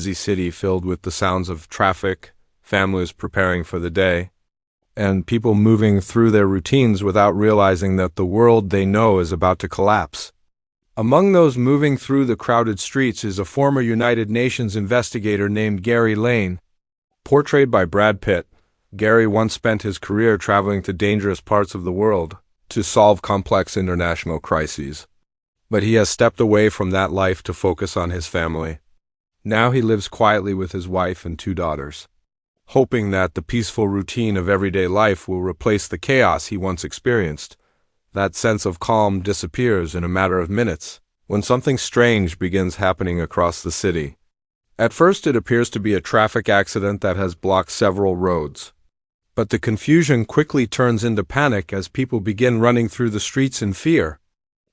Busy city filled with the sounds of traffic, families preparing for the day, and people moving through their routines without realizing that the world they know is about to collapse. Among those moving through the crowded streets is a former United Nations investigator named Gerry Lane. Portrayed by Brad Pitt, Gerry once spent his career traveling to dangerous parts of the world to solve complex international crises. But he has stepped away from that life to focus on his family. Now he lives quietly with his wife and 2 daughters, hoping that the peaceful routine of everyday life will replace the chaos he once experienced. That sense of calm disappears in a matter of minutes when something strange begins happening across the city. At first it appears to be a traffic accident that has blocked several roads. But the confusion quickly turns into panic as people begin running through the streets in fear.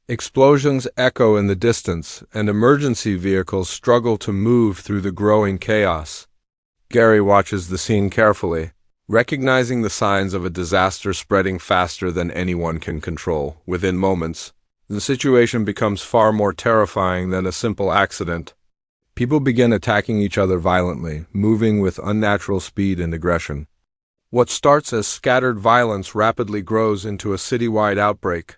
Explosions echo in the distance, and emergency vehicles struggle to move through the growing chaos. Gerry watches the scene carefully, recognizing the signs of a disaster spreading faster than anyone can control. Within moments, the situation becomes far more terrifying than a simple accident. People begin attacking each other violently, moving with unnatural speed and aggression. What starts as scattered violence rapidly grows into a citywide outbreak.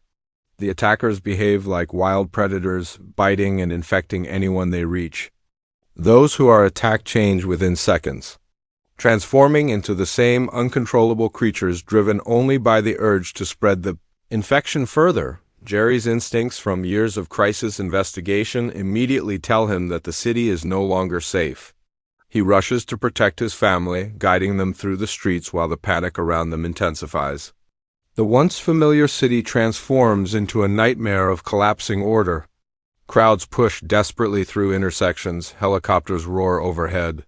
The attackers behave like wild predators, biting and infecting anyone they reach. Those who are attacked change within seconds, transforming into the same uncontrollable creatures driven only by the urge to spread the infection further. Gerry's instincts from years of crisis investigation immediately tell him that the city is no longer safe. He rushes to protect his family, guiding them through the streets while the panic around them intensifies. The once familiar city transforms into a nightmare of collapsing order. Crowds push desperately through intersections, helicopters roar overhead,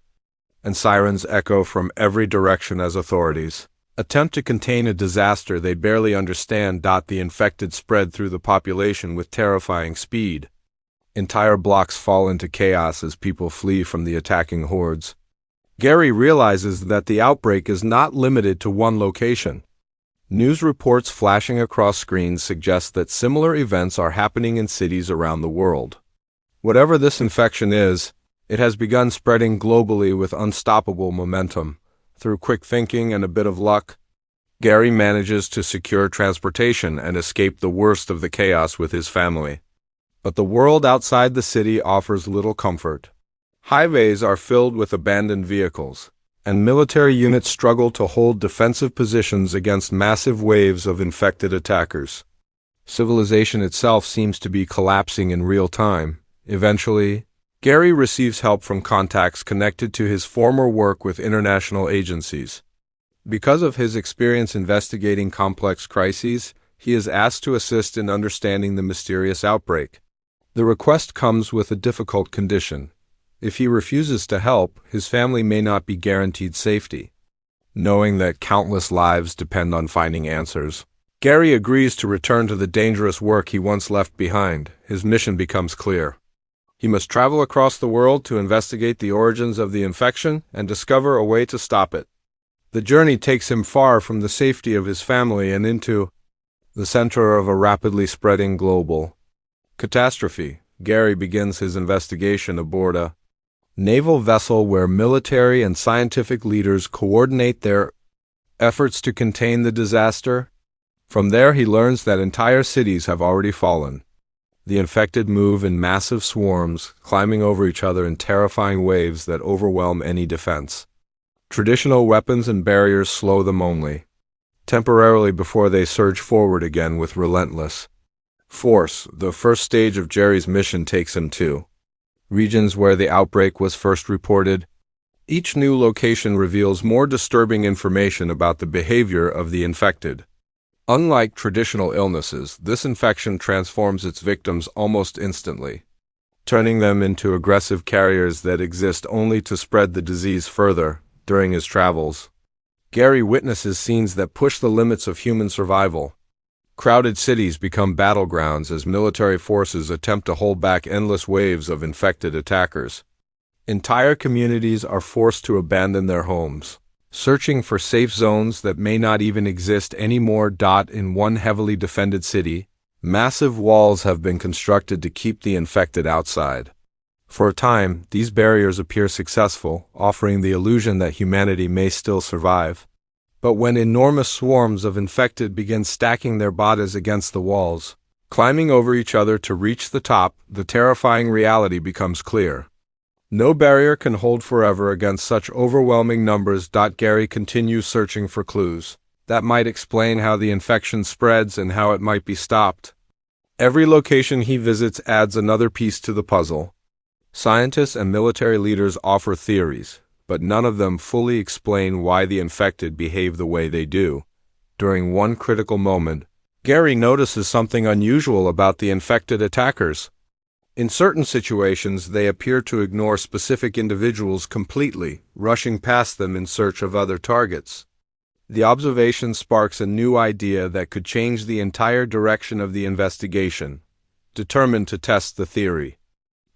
and sirens echo from every direction as authorities attempt to contain a disaster they barely understand. The infected spread through the population with terrifying speed. Entire blocks fall into chaos as people flee from the attacking hordes. Gerry realizes that the outbreak is not limited to one location. News reports flashing across screens suggest that similar events are happening in cities around the world. Whatever this infection is, it has begun spreading globally with unstoppable momentum. Through quick thinking and a bit of luck, Gerry manages to secure transportation and escape the worst of the chaos with his family. But the world outside the city offers little comfort. Highways are filled with abandoned vehicles, and military units struggle to hold defensive positions against massive waves of infected attackers. Civilization itself seems to be collapsing in real time. Eventually, Gerry receives help from contacts connected to his former work with international agencies. Because of his experience investigating complex crises, he is asked to assist in understanding the mysterious outbreak. The request comes with a difficult condition. If he refuses to help, his family may not be guaranteed safety. Knowing that countless lives depend on finding answers, Gerry agrees to return to the dangerous work he once left behind. His mission becomes clear. He must travel across the world to investigate the origins of the infection and discover a way to stop it. The journey takes him far from the safety of his family and into the center of a rapidly spreading global catastrophe. Gerry begins his investigation aboard a naval vessel where military and scientific leaders coordinate their efforts to contain the disaster. From there he learns that entire cities have already fallen. The infected move in massive swarms, climbing over each other in terrifying waves that overwhelm any defense. Traditional weapons and barriers slow them only, temporarily before they surge forward again with relentless force. The first stage of Gerry's mission takes him to regions where the outbreak was first reported. Each new location reveals more disturbing information about the behavior of the infected. Unlike traditional illnesses, this infection transforms its victims almost instantly, turning them into aggressive carriers that exist only to spread the disease further. During his travels, Gerry witnesses scenes that push the limits of human survival. Crowded cities become battlegrounds as military forces attempt to hold back endless waves of infected attackers. Entire communities are forced to abandon their homes, searching for safe zones that may not even exist anymore. In one heavily defended city, massive walls have been constructed to keep the infected outside. For a time, these barriers appear successful, offering the illusion that humanity may still survive. But when enormous swarms of infected begin stacking their bodies against the walls, climbing over each other to reach the top, the terrifying reality becomes clear. No barrier can hold forever against such overwhelming numbers. Gerry continues searching for clues that might explain how the infection spreads and how it might be stopped. Every location he visits adds another piece to the puzzle. Scientists and military leaders offer theories, but none of them fully explain why the infected behave the way they do. During one critical moment, Gerry notices something unusual about the infected attackers. In certain situations, they appear to ignore specific individuals completely, rushing past them in search of other targets. The observation sparks a new idea that could change the entire direction of the investigation. Determined to test the theory,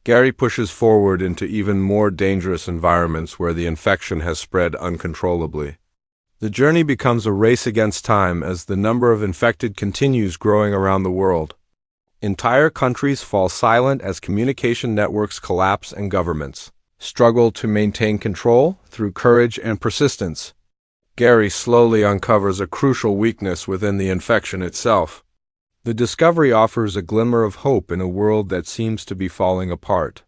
Gerry pushes forward into even more dangerous environments where the infection has spread uncontrollably. The journey becomes a race against time as the number of infected continues growing around the world. Entire countries fall silent as communication networks collapse and governments struggle to maintain control through courage and persistence. Gerry slowly uncovers a crucial weakness within the infection itself. The discovery offers a glimmer of hope in a world that seems to be falling apart.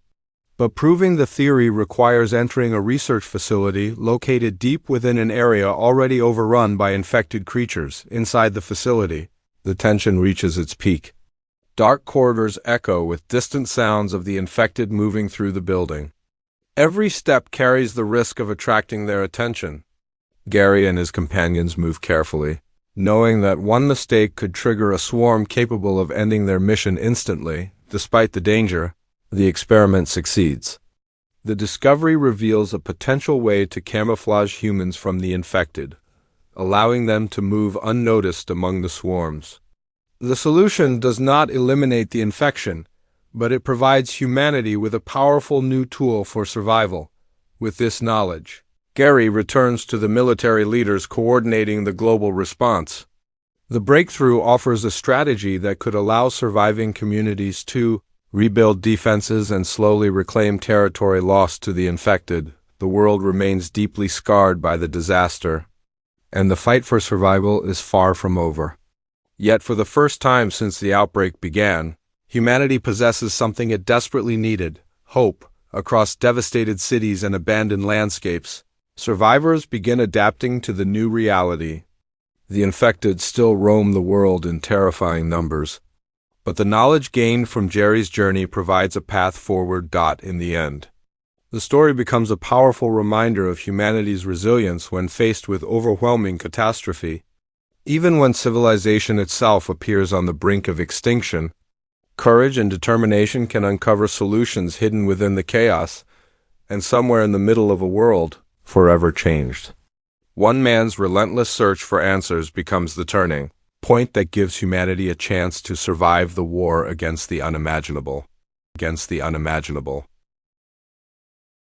But proving the theory requires entering a research facility located deep within an area already overrun by infected creatures. Inside the facility, the tension reaches its peak. Dark corridors echo with distant sounds of the infected moving through the building. Every step carries the risk of attracting their attention. Gerry and his companions move carefully, knowing that one mistake could trigger a swarm capable of ending their mission instantly. Despite the danger, the experiment succeeds. The discovery reveals a potential way to camouflage humans from the infected, allowing them to move unnoticed among the swarms. The solution does not eliminate the infection, but it provides humanity with a powerful new tool for survival. With this knowledge, Gerry returns to the military leaders coordinating the global response. The breakthrough offers a strategy that could allow surviving communities to rebuild defenses and slowly reclaim territory lost to the infected. The world remains deeply scarred by the disaster, and the fight for survival is far from over. Yet for the first time since the outbreak began, humanity possesses something it desperately needed: hope. Across devastated cities and abandoned landscapes, survivors begin adapting to the new reality. The infected still roam the world in terrifying numbers, but the knowledge gained from Gerry's journey provides a path forward. In the end, the story becomes a powerful reminder of humanity's resilience when faced with overwhelming catastrophe. Even when civilization itself appears on the brink of extinction, courage and determination can uncover solutions hidden within the chaos, and somewhere in the middle of a world forever changed. One man's relentless search for answers becomes the turning point that gives humanity a chance to survive the war against the unimaginable.